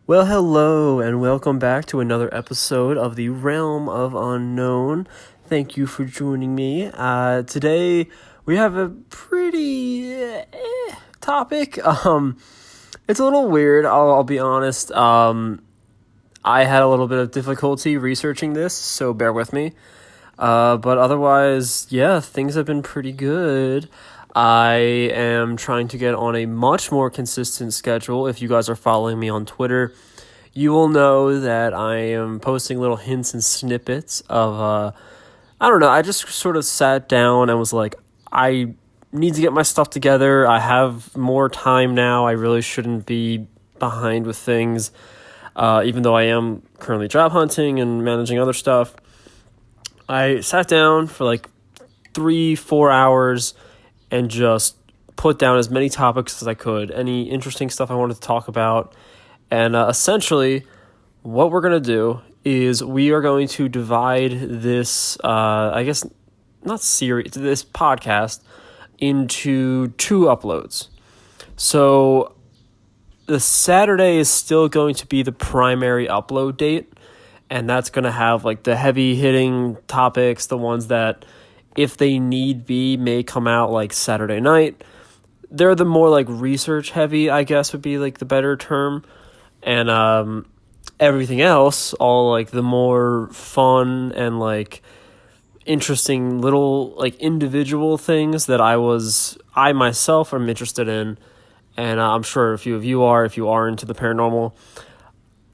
Well, hello, and welcome back to another episode of the Realm of Unknown. Thank you for joining me. Today, we have a pretty topic. It's a little weird, I'll be honest. I had a little bit of difficulty researching this, so bear with me. But otherwise, yeah, things have been pretty good. I am trying to get on a much more consistent schedule. If you guys are following me on Twitter, you will know that I am posting little hints and snippets of, I don't know, I just sort of sat down and was like, I need to get my stuff together. I have more time now. I really shouldn't be behind with things, even though I am currently job hunting and managing other stuff. I sat down for like 3-4 hours and just put down as many topics as I could, any interesting stuff I wanted to talk about. And essentially, what we're going to do is we are going to divide this, this podcast into 2 uploads. So the Saturday is still going to be the primary upload date, and that's going to have like the heavy hitting topics, the ones that, if they need be, may come out like Saturday night. They're the more like research heavy, I guess would be like the better term. And everything else, all like the more fun and like interesting little like individual things that I myself am interested in. And I'm sure a few of you are, if you are into the paranormal,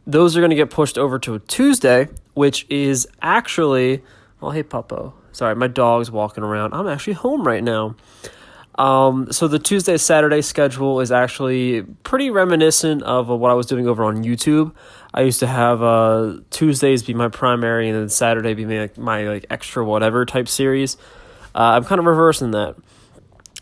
those are going to get pushed over to a Tuesday, which is actually, oh, hey, Puppo. Sorry, my dog's walking around. I'm actually home right now. So the Tuesday-Saturday schedule is actually pretty reminiscent of what I was doing over on YouTube. I used to have Tuesdays be my primary and then Saturday be my like extra whatever type series. I'm kind of reversing that.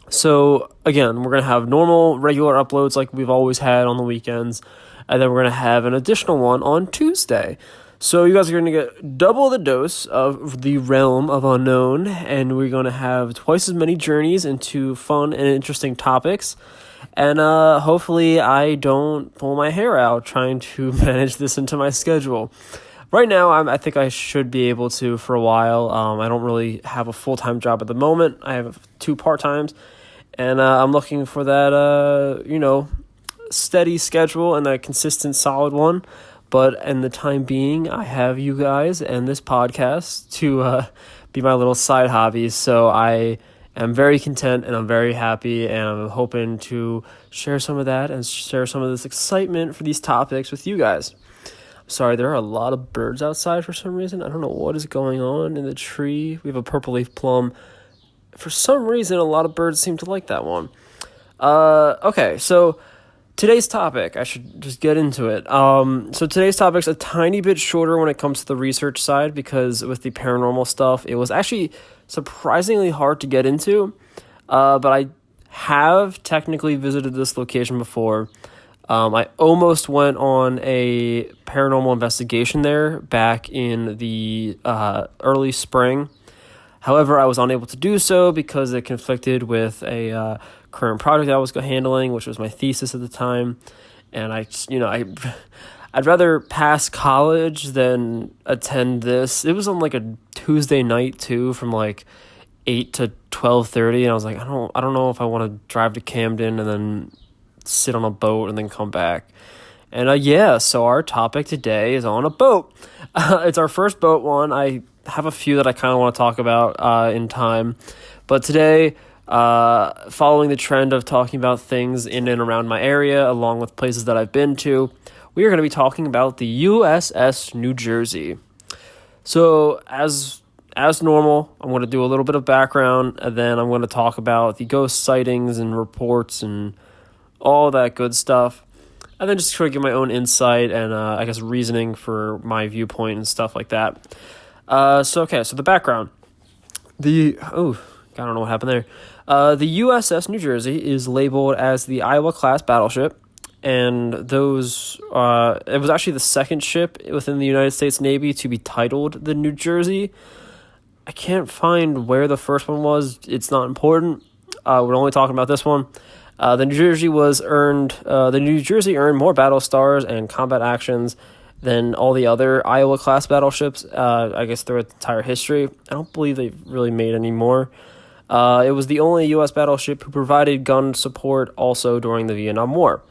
So again, we're going to have normal, regular uploads like we've always had on the weekends. And then we're going to have an additional one on Tuesday. So you guys are going to get double the dose of the Realm of Unknown, and we're going to have twice as many journeys into fun and interesting topics. And hopefully I don't pull my hair out trying to manage this into my schedule. Right now, I think I should be able to for a while. I don't really have a full-time job at the moment. I have 2 part-times, and I'm looking for that, steady schedule and a consistent, solid one. But in the time being, I have you guys and this podcast to be my little side hobbies. So I am very content and I'm very happy, and I'm hoping to share some of that and share some of this excitement for these topics with you guys. I'm sorry, there are a lot of birds outside for some reason. I don't know what is going on in the tree. We have a purple leaf plum. For some reason, a lot of birds seem to like that one. Okay, so today's topic, I should just get into it. So today's topic's a tiny bit shorter when it comes to the research side, because with the paranormal stuff, it was actually surprisingly hard to get into. But I have technically visited this location before. I almost went on a paranormal investigation there back in the early spring. However, I was unable to do so because it conflicted with a current project I was handling, which was my thesis at the time. And I'd rather pass college than attend this. It was on like a Tuesday night too, from like 8 to 12:30, and I was like, I don't know if I want to drive to Camden and then sit on a boat and then come back. And so our topic today is on a boat. It's our first boat one. I have a few that I kind of want to talk about in time, but today, following the trend of talking about things in and around my area, along with places that I've been to, we are going to be talking about the USS New Jersey. So as normal, I'm going to do a little bit of background, and then I'm going to talk about the ghost sightings and reports and all that good stuff, and then just try to give my own insight and reasoning for my viewpoint and stuff like that. So the background. I don't know what happened there. The USS New Jersey is labeled as the Iowa-class battleship, and it was actually the second ship within the United States Navy to be titled the New Jersey. I can't find where the first one was. It's not important. We're only talking about this one. The New Jersey earned more battle stars and combat actions than all the other Iowa-class battleships, I guess, throughout the entire history. I don't believe they've really made any more. It was the only U.S. battleship who provided gun support also during the Vietnam War,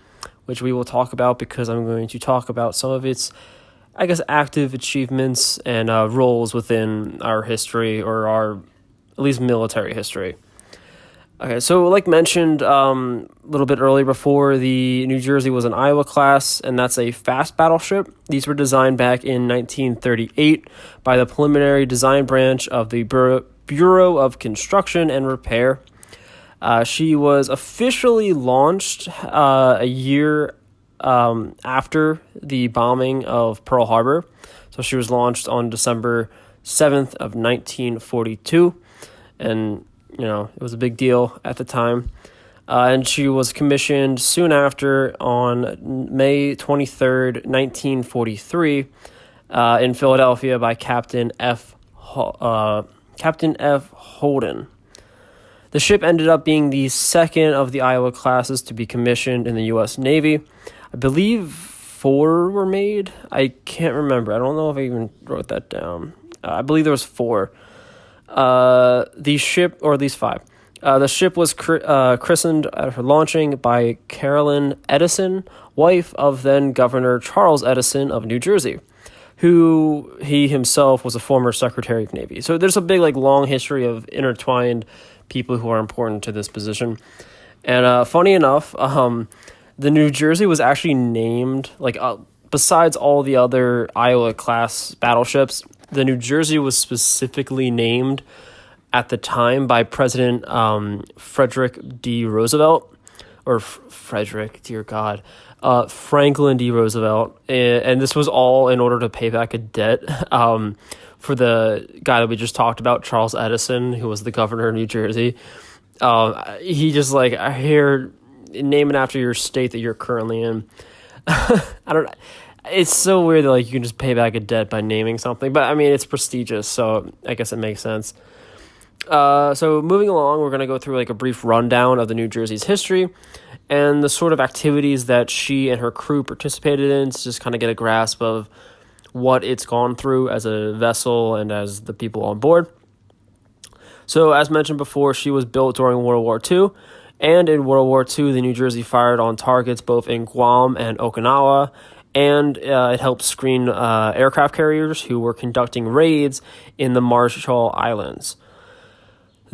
which we will talk about because I'm going to talk about some of its, I guess, active achievements and roles within our history, or our, at least, military history. Okay, so like mentioned a little bit earlier before, the New Jersey was an Iowa class, and that's a fast battleship. These were designed back in 1938 by the preliminary design branch of the Bureau of Construction and Repair. She was officially launched a year after the bombing of Pearl Harbor. So she was launched on December 7th of 1942, and it was a big deal at the time. And she was commissioned soon after on May 23rd, 1943, in Philadelphia by Captain F. Holden. The ship ended up being the second of the Iowa classes to be commissioned in the U.S. Navy. I believe 4 were made. I can't remember. I don't know if I even wrote that down. I believe there was 4. The ship, or at least 5. The ship was christened at her launching by Carolyn Edison, wife of then Governor Charles Edison of New Jersey, who he himself was a former Secretary of Navy. So there's a big, long history of intertwined people who are important to this position. And funny enough, the New Jersey was actually named, besides all the other Iowa-class battleships, the New Jersey was specifically named at the time by President Frederick D. Roosevelt, or Frederick, dear God, Franklin D. Roosevelt, and this was all in order to pay back a debt for the guy that we just talked about, Charles Edison, who was the governor of New Jersey. He just I hear, name it after your state that you're currently in. It's so weird that you can just pay back a debt by naming something, but I mean it's prestigious, so I guess it makes sense. So moving along, we're going to go through a brief rundown of the New Jersey's history and the sort of activities that she and her crew participated in, to just kind of get a grasp of what it's gone through as a vessel and as the people on board. So as mentioned before, she was built during World War II, and in World War II, the New Jersey fired on targets both in Guam and Okinawa, and it helped screen aircraft carriers who were conducting raids in the Marshall Islands.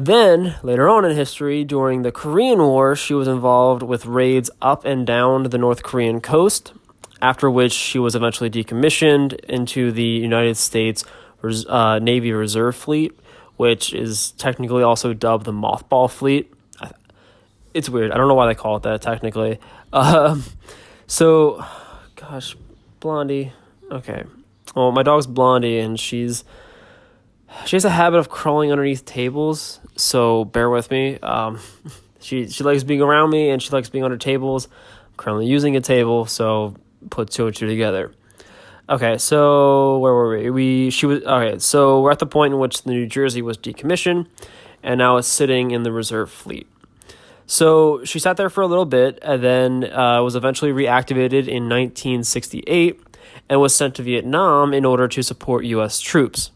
Then, later on in history, during the Korean War, she was involved with raids up and down the North Korean coast, after which she was eventually decommissioned into the United States Navy Reserve Fleet, which is technically also dubbed the Mothball Fleet. It's weird. I don't know why they call it that technically. Gosh, Blondie. Okay. Well, my dog's Blondie, and she has a habit of crawling underneath tables, so bear with me. She likes being around me, and she likes being under tables. I'm currently using a table, so put 2 and 2 together. Okay, so where were we? So we're at the point in which the New Jersey was decommissioned, and now it's sitting in the reserve fleet. So she sat there for a little bit, and then was eventually reactivated in 1968 and was sent to Vietnam in order to support U.S. troops,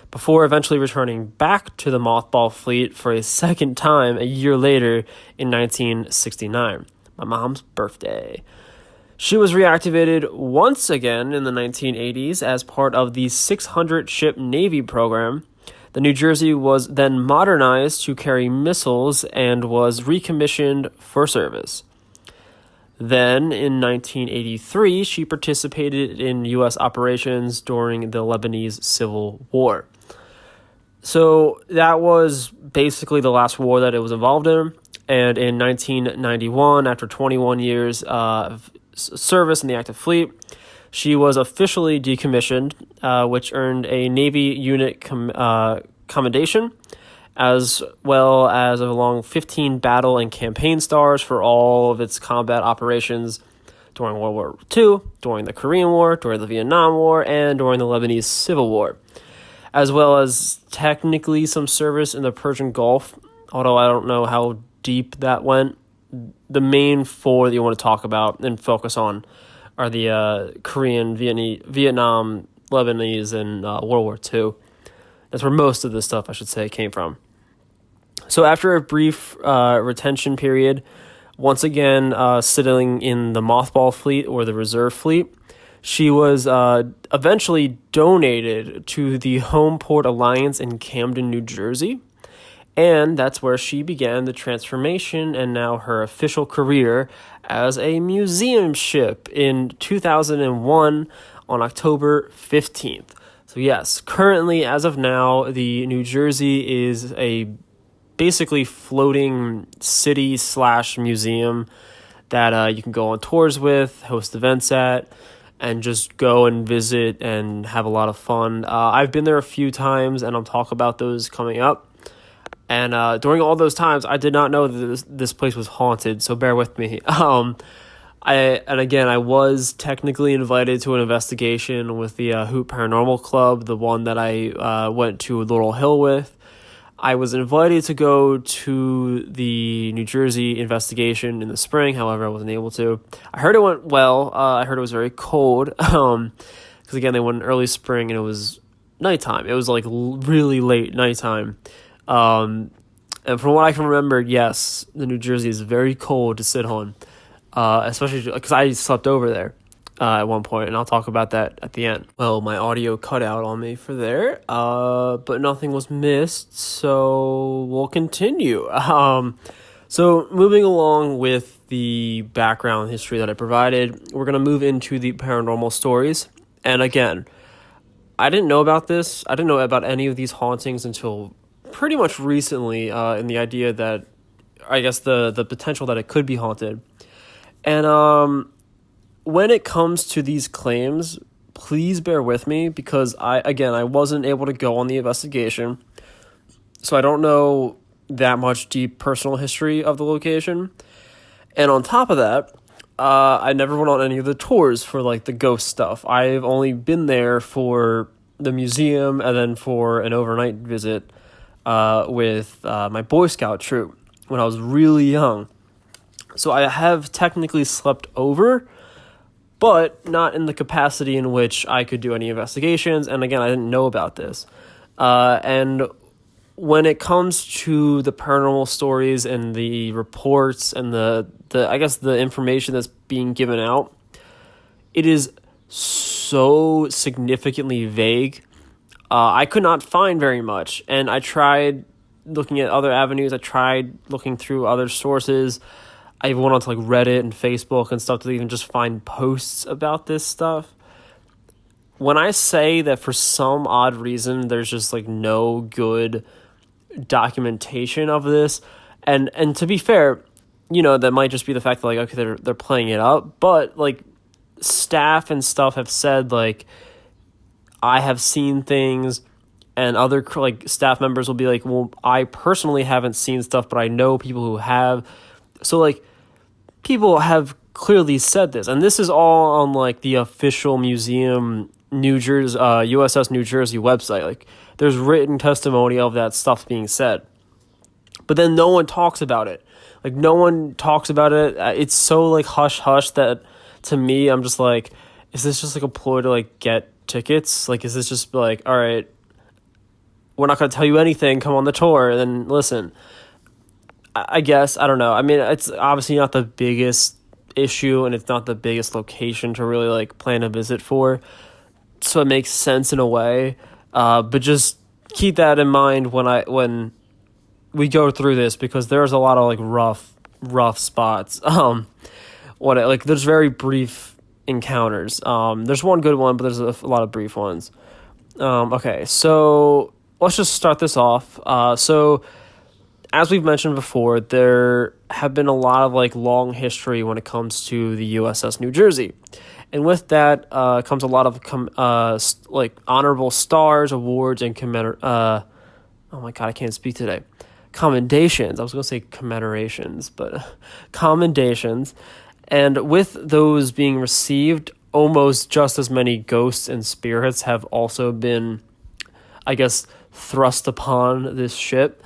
before eventually returning back to the mothball fleet for a second time a year later in 1969, my mom's birthday. She was reactivated once again in the 1980s as part of the 600-ship Navy program. The New Jersey was then modernized to carry missiles and was recommissioned for service. Then, in 1983, she participated in U.S. operations during the Lebanese Civil War. So that was basically the last war that it was involved in. And in 1991, after 21 years of service in the active fleet, she was officially decommissioned, which earned a Navy unit commendation, as well as along 15 battle and campaign stars for all of its combat operations during World War II, during the Korean War, during the Vietnam War, and during the Lebanese Civil War, as well as technically some service in the Persian Gulf, although I don't know how deep that went. the main four that you want to talk about and focus on are the Korean, Vietnam, Lebanese, and World War II. That's where most of this stuff, I should say, came from. So after a brief retention period, once again sitting in the mothball fleet or the reserve fleet, she was eventually donated to the Homeport Alliance in Camden, New Jersey. And that's where she began the transformation and now her official career as a museum ship in 2001 on October 15th. So yes, currently, as of now, the New Jersey is a basically floating city/museum that you can go on tours with, host events at, and just go and visit and have a lot of fun. I've been there a few times, and I'll talk about those coming up. And during all those times, I did not know that this place was haunted, so bear with me. I was technically invited to an investigation with the Hoop Paranormal Club, the one that I went to Laurel Hill with. I was invited to go to the New Jersey investigation in the spring, however, I wasn't able to. I heard it went well. I heard it was very cold, because again, they went in early spring and it was nighttime. It was like really late nighttime. And from what I can remember, yes, the New Jersey is very cold to sit on, especially because I slept over there at one point, and I'll talk about that at the end. Well, my audio cut out on me for there, but nothing was missed, so we'll continue. So moving along with the background history that I provided, we're going to move into the paranormal stories. And again, I didn't know about this. I didn't know about any of these hauntings until pretty much recently, in the idea that, I guess, the potential that it could be haunted. And when it comes to these claims, please bear with me, because I wasn't able to go on the investigation, so I don't know that much deep personal history of the location. And on top of that, I never went on any of the tours for like the ghost stuff. I've only been there for the museum and then for an overnight visit with my Boy Scout troop when I was really young. So I have technically slept over, but not in the capacity in which I could do any investigations. And again, I didn't know about this. And when it comes to the paranormal stories and the reports and the I guess the information that's being given out, it is so significantly vague. I could not find very much, and I tried looking at other avenues. I tried looking through other sources. I even went onto like Reddit and Facebook and stuff to even just find posts about this stuff. When I say that for some odd reason there's just like no good documentation of this, and to be fair, you know, that might just be the fact that like, okay, they're playing it up, but like staff and stuff have said like, I have seen things, and other like staff members will be like, well, I personally haven't seen stuff, but I know people who have. So like people have clearly said this, and this is all on like the official museum New Jersey USS New Jersey website. Like there's written testimony of that stuff being said, but then no one talks about it. Like no one talks about it. It's so like hush hush that to me I'm just like, is this just like a ploy to like get tickets? Like, is this just like, all right, we're not going to tell you anything, come on the tour and then listen? I guess, I don't know. I mean, it's obviously not the biggest issue, and it's not the biggest location to really like plan a visit for, so it makes sense in a way, but just keep that in mind when we go through this, because there's a lot of like rough spots. There's very brief encounters. There's one good one, but there's a lot of brief ones. Okay, so let's just start this off. So as we've mentioned before, there have been a lot of like long history when it comes to the USS New Jersey, and with that comes a lot of like honorable stars, awards, and oh my god, I can't speak today. Commendations. I was going to say commemorations, but commendations. And with those being received, almost just as many ghosts and spirits have also been, I guess, thrust upon this ship.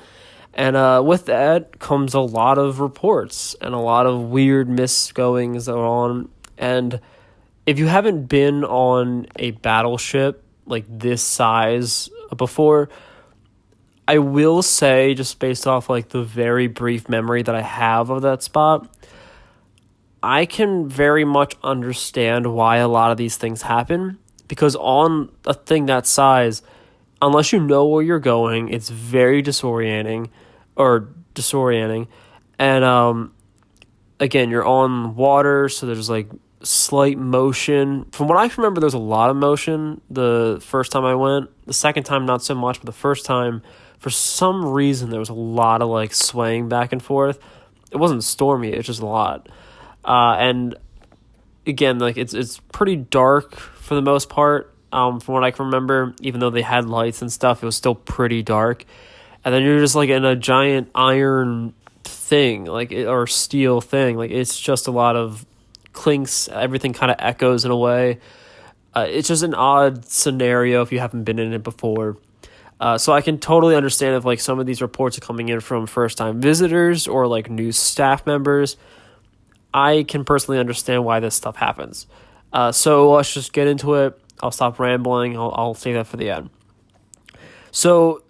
And with that comes a lot of reports and a lot of weird misgoings that are on. And if you haven't been on a battleship like this size before, I will say, just based off like the very brief memory that I have of that spot, I can very much understand why a lot of these things happen, because on a thing that size, unless you know where you're going, it's very disorienting. And again, you're on water, so there's like slight motion. From what I can remember, there's a lot of motion the first time I went. The second time, not so much, but the first time, for some reason, there was a lot of like swaying back and forth. It wasn't stormy, it's just a lot. And again, like it's pretty dark for the most part. From what I can remember, even though they had lights and stuff, it was still pretty dark. And then you're just like in a giant iron thing, or steel thing. Like it's just a lot of clinks. Everything kind of echoes in a way. It's just an odd scenario if you haven't been in it before. So I can totally understand if like some of these reports are coming in from first-time visitors or like new staff members. I can personally understand why this stuff happens. So let's just get into it. I'll stop rambling. I'll save that for the end. So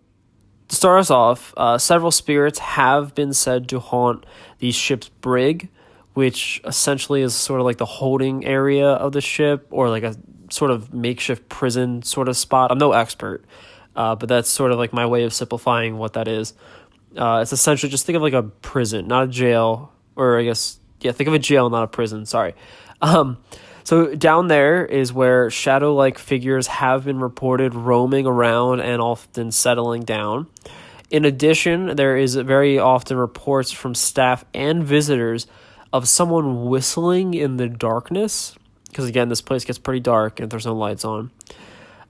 to start us off, several spirits have been said to haunt the ship's brig, which essentially is sort of like the holding area of the ship, or like a sort of makeshift prison sort of spot. I'm no expert, but that's sort of like my way of simplifying what that is. It's essentially, just think of like a prison, not a jail, or I guess, yeah, think of a jail, not a prison, sorry. So down there is where shadow-like figures have been reported roaming around and often settling down. In addition, there is very often reports from staff and visitors of someone whistling in the darkness, because again, this place gets pretty dark and there's no lights on.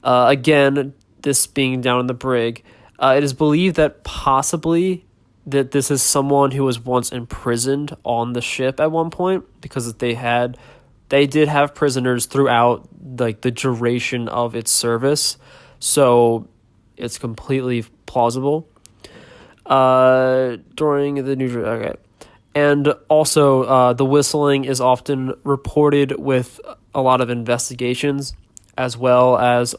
Again, this being down in the brig, it is believed that possibly that this is someone who was once imprisoned on the ship at one point, because they did have prisoners throughout like the duration of its service, so it's completely plausible. During the New Jersey, okay, and also the whistling is often reported with a lot of investigations, as well as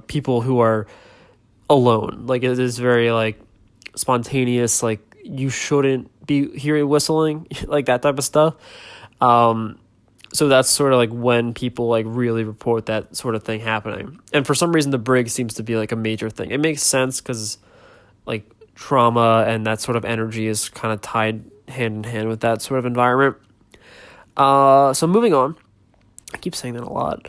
people who are alone. Like it is very like spontaneous. Like you shouldn't be hearing whistling, like that type of stuff. So that's sort of like when people like really report that sort of thing happening. And for some reason, the brig seems to be like a major thing. It makes sense because like trauma and that sort of energy is kind of tied hand in hand with that sort of environment. So moving on, I keep saying that a lot.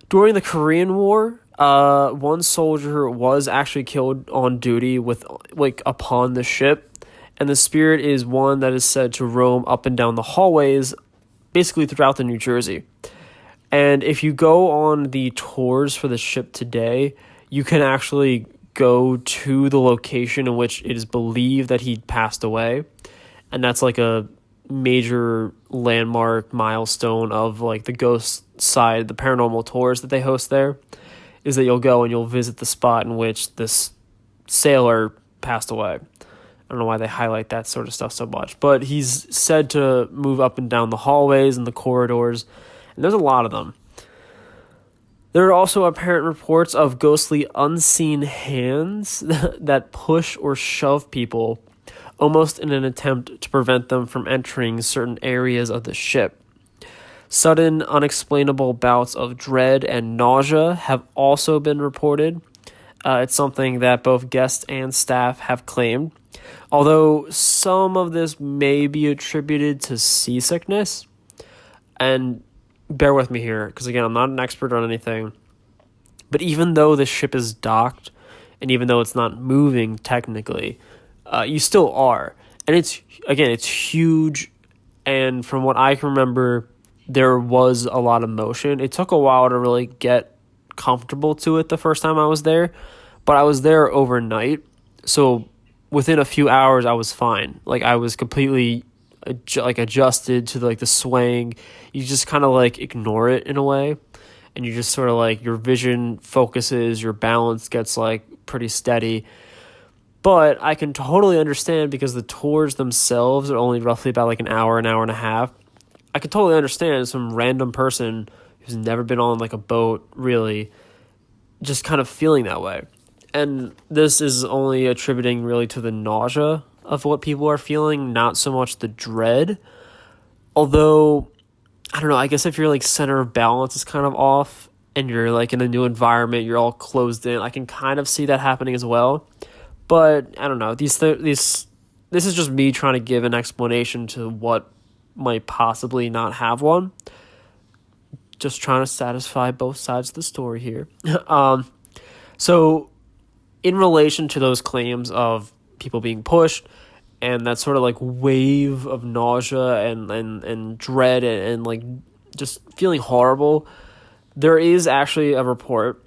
During the Korean War, one soldier was actually killed on duty upon the ship, and the spirit is one that is said to roam up and down the hallways basically throughout the New Jersey. And if you go on the tours for the ship today, you can actually go to the location in which it is believed that he passed away. And that's like a major landmark milestone of like the ghost side, the paranormal tours that they host there, is that you'll go and you'll visit the spot in which this sailor passed away. I don't know why they highlight that sort of stuff so much, but he's said to move up and down the hallways and the corridors, and there's a lot of them. There are also apparent reports of ghostly unseen hands that push or shove people, almost in an attempt to prevent them from entering certain areas of the ship. Sudden, unexplainable bouts of dread and nausea have also been reported. It's something that both guests and staff have claimed, although some of this may be attributed to seasickness. And bear with me here, because again, I'm not an expert on anything, but even though the ship is docked, and even though it's not moving technically, you still are. And it's huge, and from what I can remember, there was a lot of motion. It took a while to really get comfortable to it the first time I was there, but I was there overnight, so within a few hours I was fine. Like I was completely adjusted to like the swaying. You just kind of like ignore it in a way, and you just sort of like your vision focuses, your balance gets like pretty steady. But I can totally understand because the tours themselves are only roughly about like an hour and a half. I can totally understand some random person who's never been on like a boat really just kind of feeling that way. And this is only attributing really to the nausea of what people are feeling, not so much the dread. Although, I don't know, I guess if your like center of balance is kind of off and you're like in a new environment, you're all closed in, I can kind of see that happening as well. But I don't know, this is just me trying to give an explanation to what might possibly not have one. Just trying to satisfy both sides of the story here. So in relation to those claims of people being pushed and that sort of like wave of nausea and dread and like just feeling horrible, there is actually a report,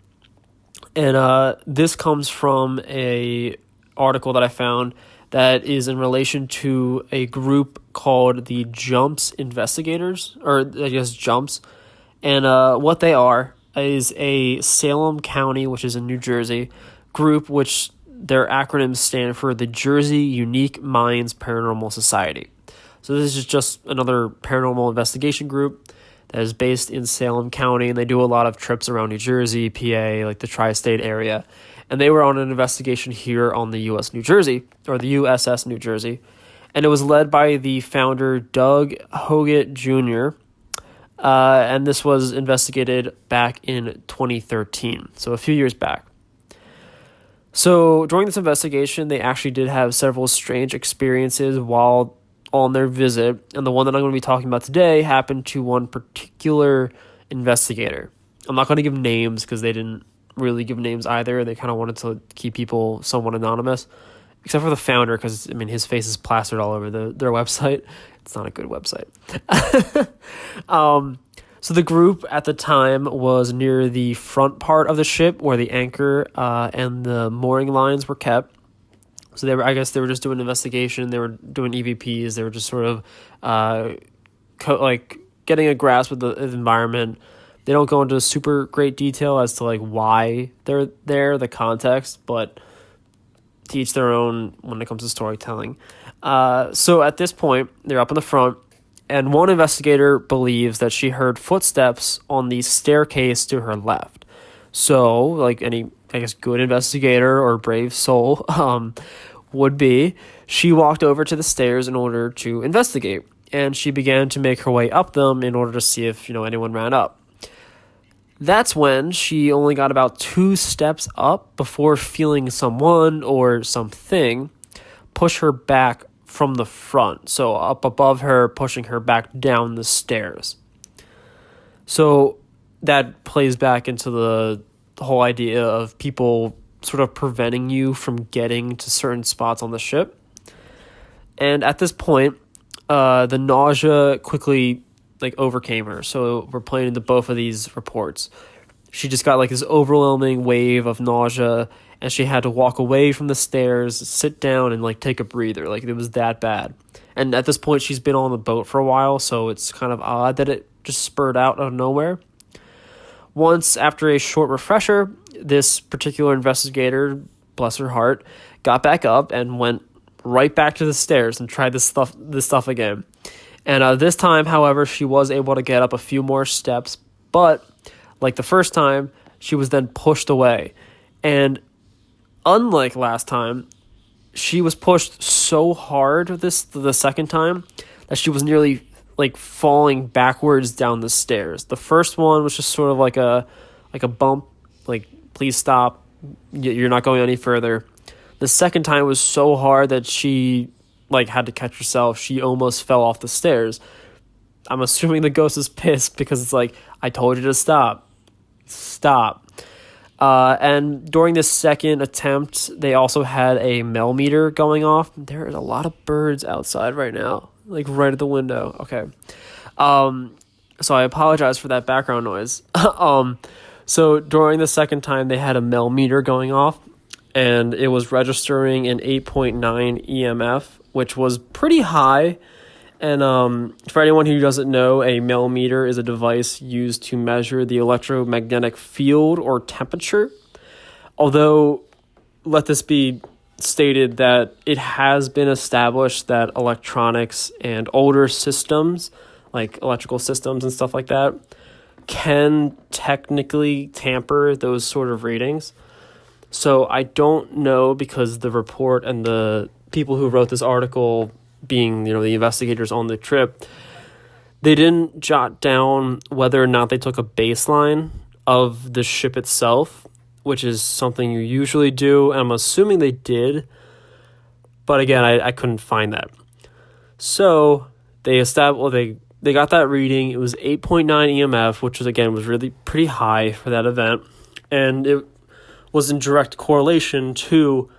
and this comes from a article that I found that is in relation to a group called the Jumps Investigators, or I guess Jumps. And what they are is a Salem County, which is in New Jersey, group, which their acronyms stand for the Jersey Unique Minds Paranormal Society. So this is just another paranormal investigation group that is based in Salem County, and they do a lot of trips around New Jersey, PA, like the tri-state area. And they were on an investigation here on the New Jersey, or the USS New Jersey. And it was led by the founder, Doug Hoggett Jr., and this was investigated back in 2013, so a few years back. So during this investigation, they actually did have several strange experiences while on their visit, and the one that I'm going to be talking about today happened to one particular investigator. I'm not going to give names because they didn't really give names either. They kind of wanted to keep people somewhat anonymous, except for the founder, because I mean his face is plastered all over their website. It's not a good website. So the group at the time was near the front part of the ship where the anchor and the mooring lines were kept. So I guess they were just doing an investigation. They were doing EVPs. They were just sort of getting a grasp of the environment. They don't go into super great detail as to like why they're there, the context, but to each their own when it comes to storytelling. So at this point, they're up in the front, and one investigator believes that she heard footsteps on the staircase to her left. So, like any, I guess, good investigator or brave soul would be, she walked over to the stairs in order to investigate, and she began to make her way up them in order to see if, anyone ran up. That's when she only got about 2 steps up before feeling someone or something push her back from the front. So up above her, pushing her back down the stairs. So that plays back into the whole idea of people sort of preventing you from getting to certain spots on the ship. And at this point, the nausea quickly overcame her. So we're playing into both of these reports. She just got this overwhelming wave of nausea, and she had to walk away from the stairs, sit down, and take a breather. It was that bad. And at this point, she's been on the boat for a while, so it's kind of odd that it just spurred out of nowhere. Once, after a short refresher, this particular investigator, bless her heart, got back up and went right back to the stairs and tried this stuff again. And this time, however, she was able to get up a few more steps, but like the first time, she was then pushed away. And unlike last time, she was pushed so hard the second time that she was nearly falling backwards down the stairs. The first one was just sort of like a bump, please stop, you're not going any further. The second time was so hard that she had to catch herself. She almost fell off the stairs. I'm assuming the ghost is pissed because it's I told you to stop. And during this second attempt, they also had a Mel meter going off. There is a lot of birds outside right now, right at the window. Okay. So I apologize for that background noise. So during the second time, they had a Mel meter going off, and it was registering an 8.9 EMF, which was pretty high. And for anyone who doesn't know, a Mel meter is a device used to measure the electromagnetic field or temperature. Although, let this be stated that it has been established that electronics and older systems, like electrical systems and stuff like that, can technically tamper those sort of readings. So I don't know, because the report and the people who wrote this article, being, the investigators on the trip, they didn't jot down whether or not they took a baseline of the ship itself, which is something you usually do, and I'm assuming they did, but again, I couldn't find that. So they got that reading. It was 8.9 EMF, which was really pretty high for that event, and it was in direct correlation to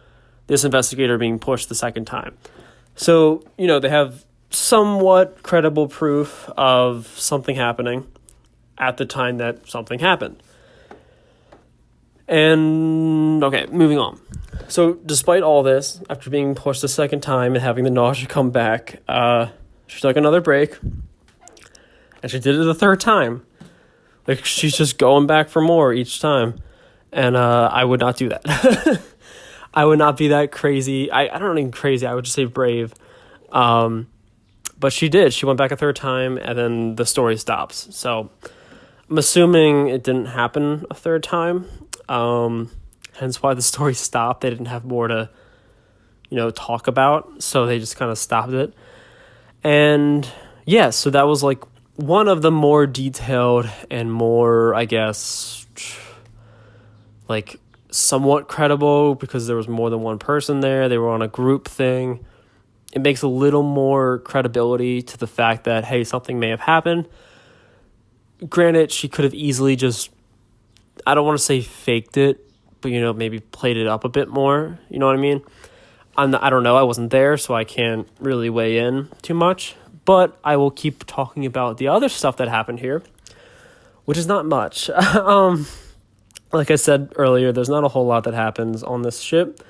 this investigator being pushed the second time. So, they have somewhat credible proof of something happening at the time that something happened. And, okay, moving on. So, despite all this, after being pushed the second time and having the nausea come back, she took another break, and she did it the third time. Like, she's just going back for more each time, and I would not do that. I would not be that crazy. I don't mean crazy, I would just say brave. But she did. She went back a third time, and then the story stops. So I'm assuming it didn't happen a third time. Hence why the story stopped. They didn't have more to, talk about. So they just kind of stopped it. And yeah, so that was like one of the more detailed and more, I guess, like somewhat credible, because there was more than one person there. They were on a group thing. It makes a little more credibility to the fact that, hey, something may have happened. Granted, she could have easily just, I don't want to say faked it, but, maybe played it up a bit more. You know what I mean? I don't know. I wasn't there, so I can't really weigh in too much. But I will keep talking about the other stuff that happened here, which is not much. Like I said earlier, there's not a whole lot that happens on this ship,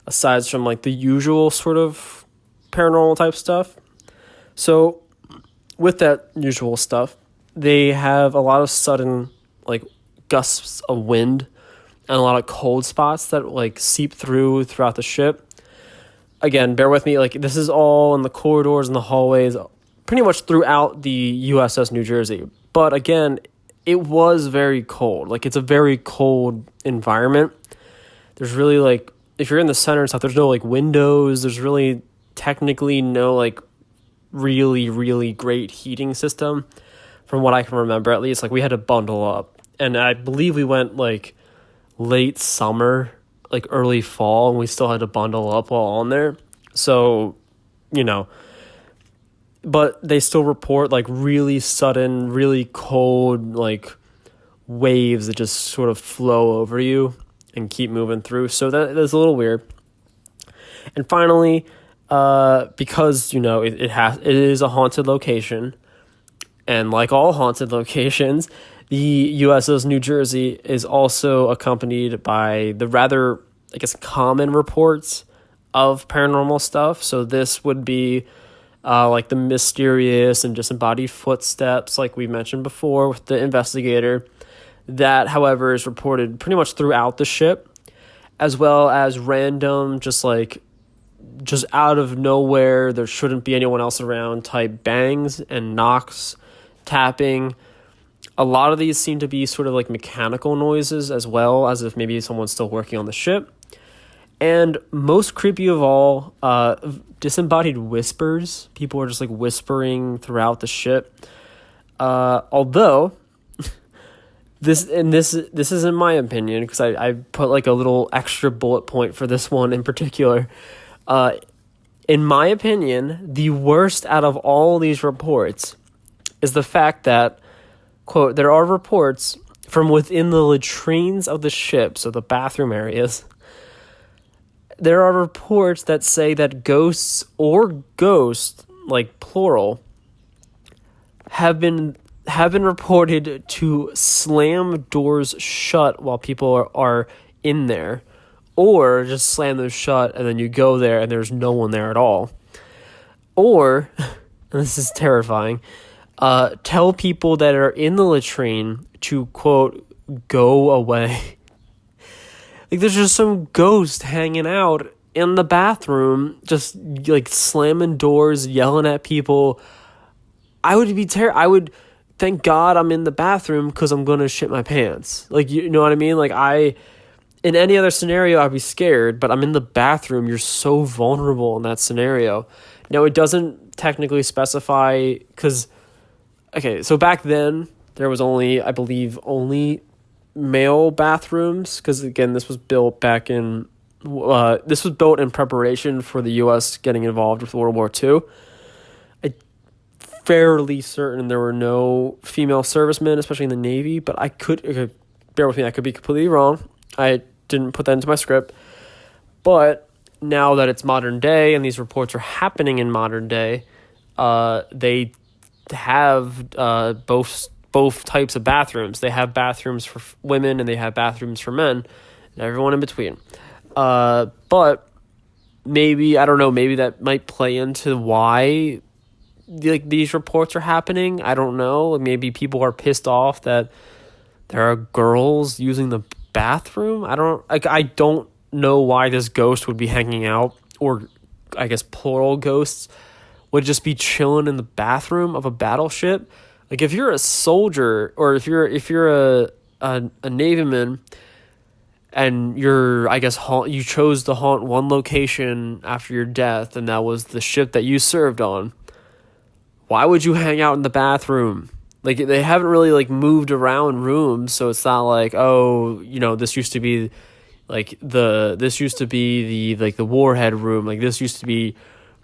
aside from, like, the usual sort of paranormal type stuff. So with that usual stuff, they have a lot of sudden, like, gusts of wind and a lot of cold spots that, like, seep throughout the ship. Again, bear with me, like, this is all in the corridors and the hallways, pretty much throughout the USS New Jersey. But again, it was very cold. Like, it's a very cold environment. There's really, like, if you're in the center and stuff, there's no, like, windows. There's really technically no, like, really, really great heating system, from what I can remember, at least. Like, we had to bundle up, and I believe we went, like, late summer, like, early fall, and we still had to bundle up while on there. So, but they still report, like, really sudden, really cold, like, waves that just sort of flow over you and keep moving through. So that's a little weird. And finally, because, it is a haunted location, and like all haunted locations, the USS New Jersey is also accompanied by the rather, I guess, common reports of paranormal stuff. So this would be like the mysterious and disembodied footsteps, like we mentioned before with the investigator. That, however, is reported pretty much throughout the ship, as well as random, just out of nowhere, there shouldn't be anyone else around type bangs and knocks, tapping. A lot of these seem to be sort of like mechanical noises, as well as if maybe someone's still working on the ship. And most creepy of all, disembodied whispers. People are just, like, whispering throughout the ship. Although this isn't my opinion, because I put, like, a little extra bullet point for this one in particular. In my opinion, the worst out of all these reports is the fact that, quote, there are reports from within the latrines of the ship, so the bathroom areas. There are reports that say that ghosts, like plural, have been reported to slam doors shut while people are in there, or just slam them shut and then you go there and there's no one there at all. Or, and this is terrifying, tell people that are in the latrine to, quote, go away. Like, there's just some ghost hanging out in the bathroom, just like slamming doors, yelling at people. I would be I would thank God I'm in the bathroom because I'm gonna shit my pants. Like, you know what I mean? Like, in any other scenario, I'd be scared, but I'm in the bathroom. You're so vulnerable in that scenario. Now, it doesn't technically specify because, okay, so back then there was only, I believe, only male bathrooms because, again, this was built back in this was built in preparation for the U.S. getting involved with World War II. I'm fairly certain there were no female servicemen, especially in the Navy, but bear with me, I could be completely wrong. I didn't put that into my script. But now that it's modern day and these reports are happening in modern day, they have both types of bathrooms. They have bathrooms for women and they have bathrooms for men and everyone in between. But maybe, I don't know, maybe that might play into why these reports are happening. I don't know. Maybe people are pissed off that there are girls using the bathroom. I don't know why this ghost would be hanging out, or I guess plural ghosts would just be chilling in the bathroom of a battleship. Like, if you're a soldier or if you're a navyman and you chose to haunt one location after your death and that was the ship that you served on, why would you hang out in the bathroom? Like, they haven't really like moved around rooms, so it's not like, oh, this used to be like the warhead room, like this used to be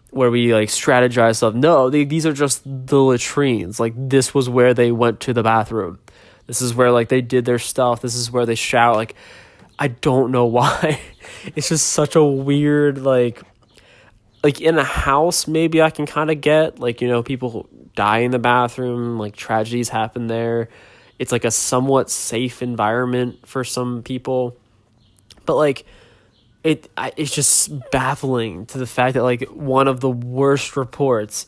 where we like strategize stuff. No, these are just the latrines. Like, this was where they went to the bathroom. This is where like they did their stuff. This is where they shower. Like, I don't know why. It's just such a weird like in a house, maybe I can kind of get, like, people die in the bathroom, like tragedies happen there. It's like a somewhat safe environment for some people. But like, it's just baffling to the fact that like one of the worst reports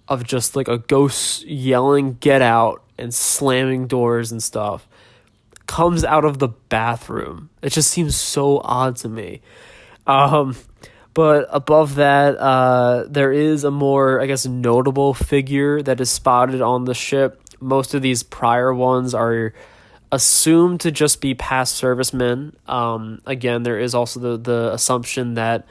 of just like a ghost yelling "get out" and slamming doors and stuff comes out of the bathroom. It just seems so odd to me. But above that, there is a more, I guess, notable figure that is spotted on the ship. Most of these prior ones are assumed to just be past servicemen. Again, there is also the assumption that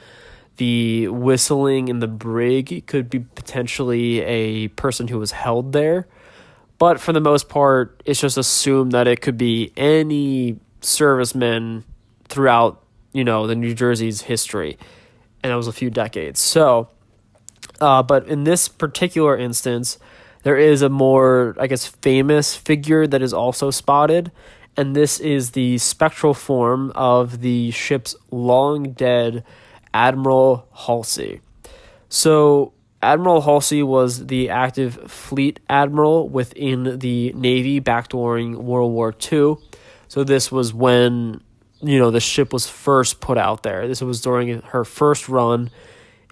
the whistling in the brig could be potentially a person who was held there. But for the most part, it's just assumed that it could be any serviceman throughout, the New Jersey's history. And that was a few decades. So, but in this particular instance, there is a more, I guess, famous figure that is also spotted. And this is the spectral form of the ship's long-dead Admiral Halsey. So, Admiral Halsey was the active fleet admiral within the Navy back during World War II. So this was when, the ship was first put out there. This was during her first run.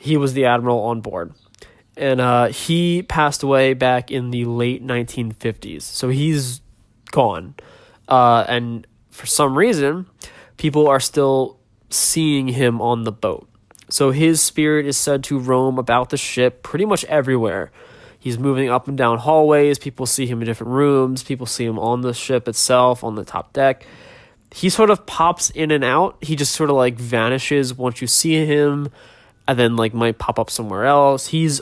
He was the admiral on board. And he passed away back in the late 1950s. So he's gone. And for some reason, people are still seeing him on the boat. So his spirit is said to roam about the ship pretty much everywhere. He's moving up and down hallways. People see him in different rooms. People see him on the ship itself, on the top deck. He sort of pops in and out. He just sort of like vanishes once you see him, and then like might pop up somewhere else. He's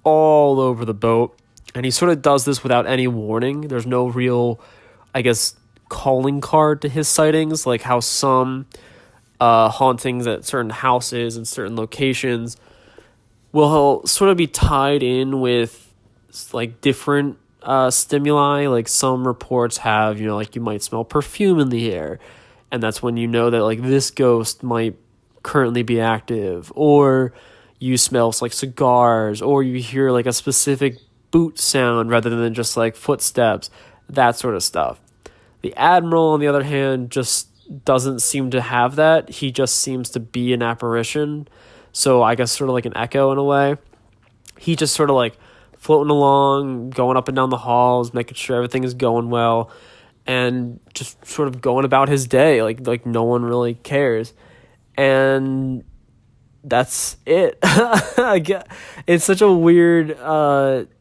all over the boat, and he sort of does this without any warning. There's no real, I guess, calling card to his sightings, like how some hauntings at certain houses and certain locations will sort of be tied in with like different stimuli. Like some reports have, like you might smell perfume in the air, and that's when you know that like this ghost might currently be active, or you smell like cigars, or you hear like a specific boot sound rather than just like footsteps, that sort of stuff. The Admiral, on the other hand, just doesn't seem to have that. He just seems to be an apparition. So I guess sort of like an echo in a way. He just sort of like floating along, going up and down the halls, making sure everything is going well, and just sort of going about his day like no one really cares. And that's it. It's such a weird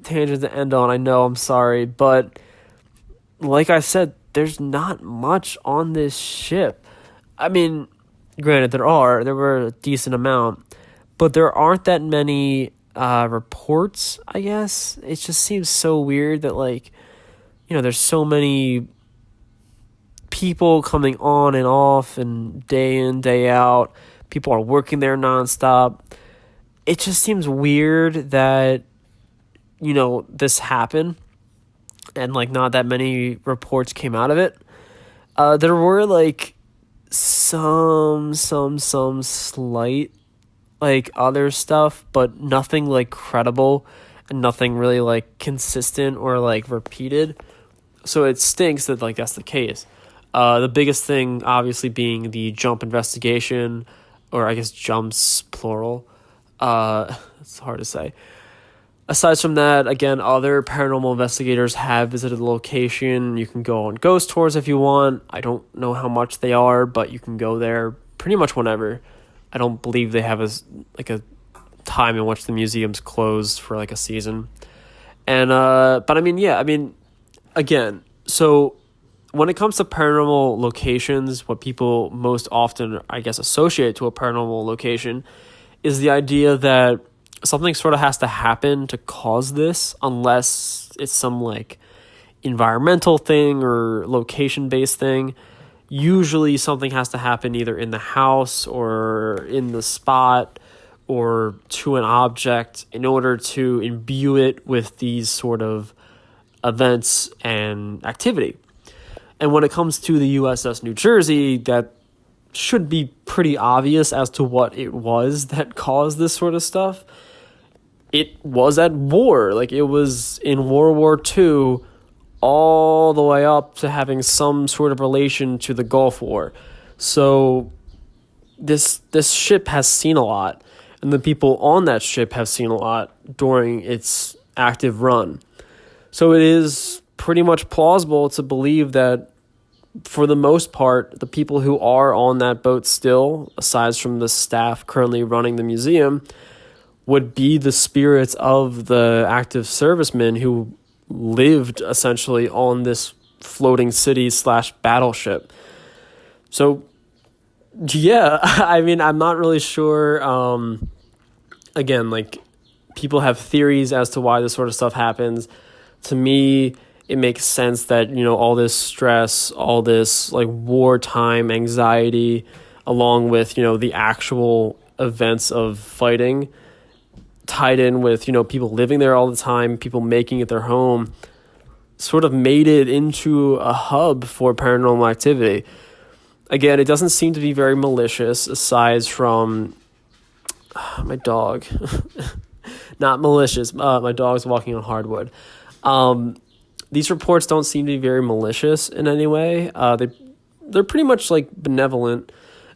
tangent to end on. I know, I'm sorry, but like I said, there's not much on this ship. I mean, granted, there were a decent amount, but there aren't that many reports, I guess. It just seems so weird that, like, there's so many people coming on and off and day in, day out. People are working there nonstop. It just seems weird that, this happened and, like, not that many reports came out of it. There were, like, some slight, like, other stuff, but nothing, like, credible and nothing really, like, consistent or, like, repeated. So it stinks that, like, that's the case. The biggest thing, obviously, being the jump investigation, or I guess jumps, plural. It's hard to say. Aside from that, again, other paranormal investigators have visited the location. You can go on ghost tours if you want. I don't know how much they are, but you can go there pretty much whenever. I don't believe they have a time in which the museum's closed for, like, a season. And, but I mean, again, so when it comes to paranormal locations, what people most often, I guess, associate to a paranormal location is the idea that something sort of has to happen to cause this, unless it's some, like, environmental thing or location-based thing. Usually something has to happen either in the house or in the spot or to an object in order to imbue it with these sort of events and activity. And when it comes to the USS New Jersey, that should be pretty obvious as to what it was that caused this sort of stuff. It was at war. Like, it was in World War II all the way up to having some sort of relation to the Gulf War. So this ship has seen a lot, and the people on that ship have seen a lot during its active run. So it is pretty much plausible to believe that, for the most part, the people who are on that boat still, aside from the staff currently running the museum, would be the spirits of the active servicemen who lived essentially on this floating city / battleship. So, yeah, I mean, I'm not really sure. Again, like, people have theories as to why this sort of stuff happens. To me, it makes sense that, all this stress, all this, like, wartime anxiety, along with, the actual events of fighting, tied in with, people living there all the time, people making it their home, sort of made it into a hub for paranormal activity. Again, it doesn't seem to be very malicious, aside from my dog. Not malicious. My dog's walking on hardwood. These reports don't seem to be very malicious in any way. They're pretty much, like, benevolent.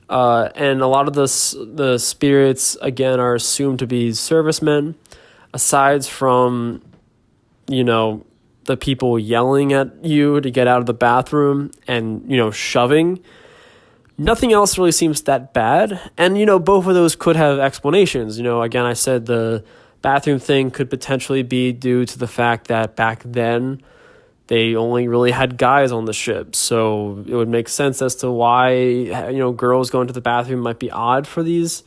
And a lot of the spirits, again, are assumed to be servicemen. Aside from, the people yelling at you to get out of the bathroom and, shoving, nothing else really seems that bad. And, both of those could have explanations. Again, I said the bathroom thing could potentially be due to the fact that back then they only really had guys on the ship. So it would make sense as to why, girls going to the bathroom might be odd for these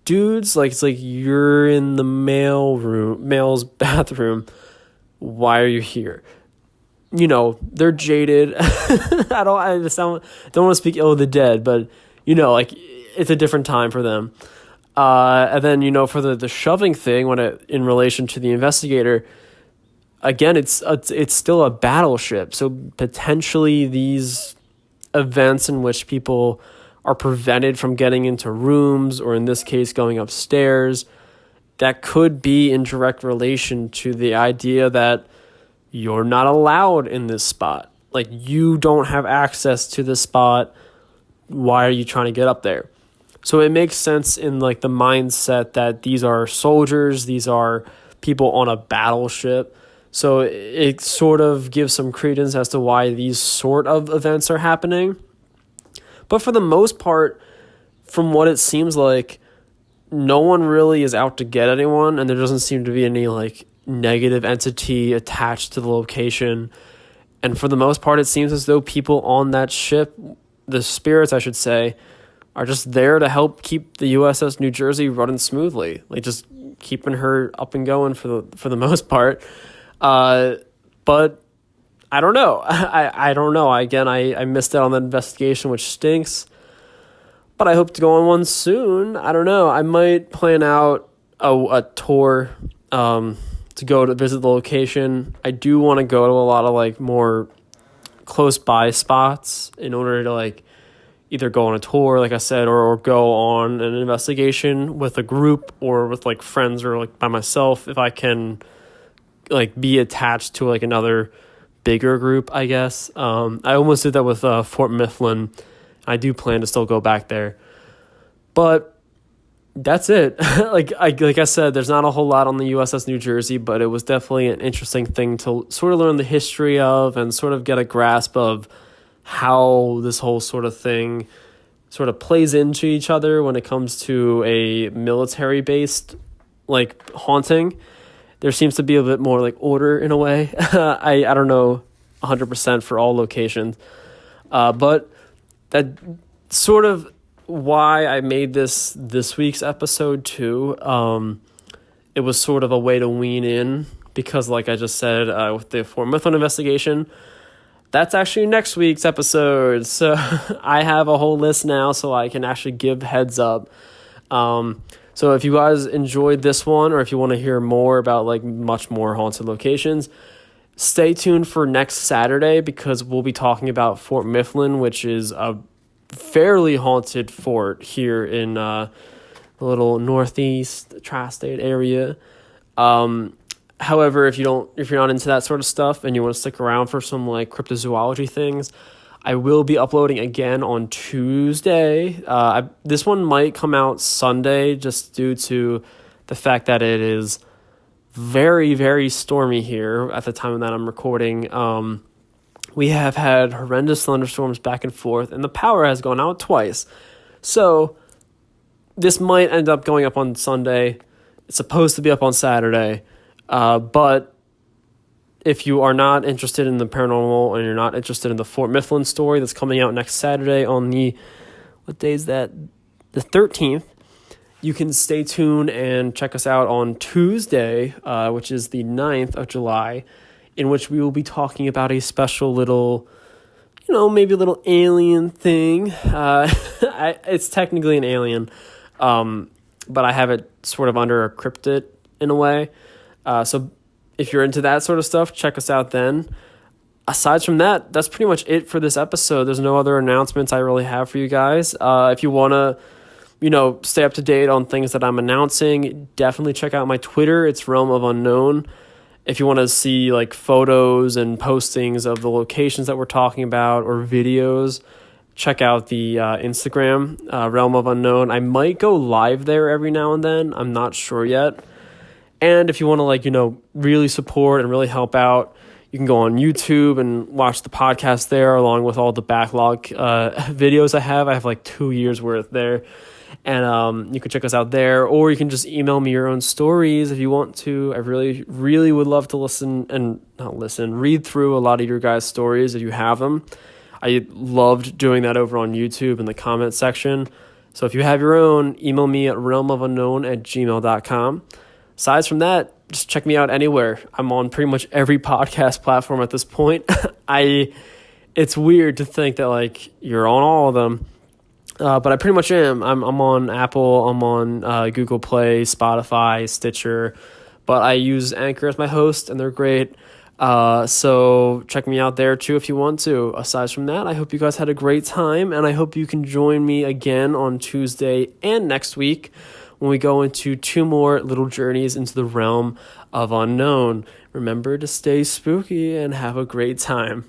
dudes. Like, it's like, you're in the male's bathroom. Why are you here? They're jaded. I don't want to speak ill of the dead, but, like, it's a different time for them. And then, for the shoving thing, in relation to the investigator, again, it's still a battleship. So potentially these events in which people are prevented from getting into rooms, or in this case, going upstairs, that could be in direct relation to the idea that you're not allowed in this spot. Like, you don't have access to this spot. Why are you trying to get up there? So it makes sense in, like, the mindset that these are soldiers, these are people on a battleship. So it sort of gives some credence as to why these sort of events are happening. But for the most part, from what it seems like, no one really is out to get anyone, and there doesn't seem to be any like negative entity attached to the location. And for the most part, it seems as though people on that ship, the spirits, I should say, are just there to help keep the USS New Jersey running smoothly, like just keeping her up and going for the most part. But I don't know. I don't know. I missed out on the investigation, which stinks. But I hope to go on one soon. I don't know. I might plan out a tour to go to visit the location. I do want to go to a lot of like more close by spots in order to like either go on a tour, like I said, or go on an investigation with a group or with like friends or like by myself if I can like be attached to like another bigger group, I guess. I almost did that with Fort Mifflin. I do plan to still go back there, but that's it. like I said, there's not a whole lot on the USS New Jersey, but it was definitely an interesting thing to sort of learn the history of and sort of get a grasp of how this whole sort of thing sort of plays into each other when it comes to a military-based like haunting. There seems to be a bit more like order in a way. I don't know 100% for all locations, but that sort of why I made this week's episode too. It was sort of a way to wean in because, like I just said, with the Fort Mifflin investigation, that's actually next week's episode. So I have a whole list now, so I can actually give heads up. So if you guys enjoyed this one, or if you want to hear more about like much more haunted locations, stay tuned for next Saturday because we'll be talking about Fort Mifflin, which is a fairly haunted fort here in the little northeast tri-state area. However, if you're not into that sort of stuff and you want to stick around for some like cryptozoology things, I will be uploading again on Tuesday. This one might come out Sunday just due to the fact that it is very, very stormy here at the time that I'm recording. We have had horrendous thunderstorms back and forth, and the power has gone out twice. So this might end up going up on Sunday. It's supposed to be up on Saturday. But if you are not interested in the paranormal and you're not interested in the Fort Mifflin story that's coming out next Saturday on what day is that? The 13th, you can stay tuned and check us out on Tuesday, which is the 9th of July, in which we will be talking about a special little, maybe a little alien thing. It's technically an alien, but I have it sort of under a cryptid in a way. So if you're into that sort of stuff, check us out then. Aside from that, that's pretty much it for this episode. There's no other announcements I really have for you guys. If you want to, stay up to date on things that I'm announcing, definitely check out my Twitter. It's Realm of Unknown. If you want to see like photos and postings of the locations that we're talking about or videos, check out the Instagram, Realm of Unknown. I might go live there every now and then. I'm not sure yet. And if you want to really support and really help out, you can go on YouTube and watch the podcast there along with all the backlog videos I have. I have like 2 years worth there. And you can check us out there, or you can just email me your own stories if you want to. I really, really would love to read through a lot of your guys' stories if you have them. I loved doing that over on YouTube in the comment section. So if you have your own, email me at realmofunknown@gmail.com. Aside from that, just check me out anywhere. I'm on pretty much every podcast platform at this point. It's weird to think that you're on all of them. But I pretty much am. I'm on Apple, I'm on Google Play, Spotify, Stitcher, but I use Anchor as my host, and they're great. So check me out there too if you want to. Aside from that, I hope you guys had a great time, and I hope you can join me again on Tuesday and next week when we go into 2 more little journeys into the realm of unknown. Remember to stay spooky and have a great time.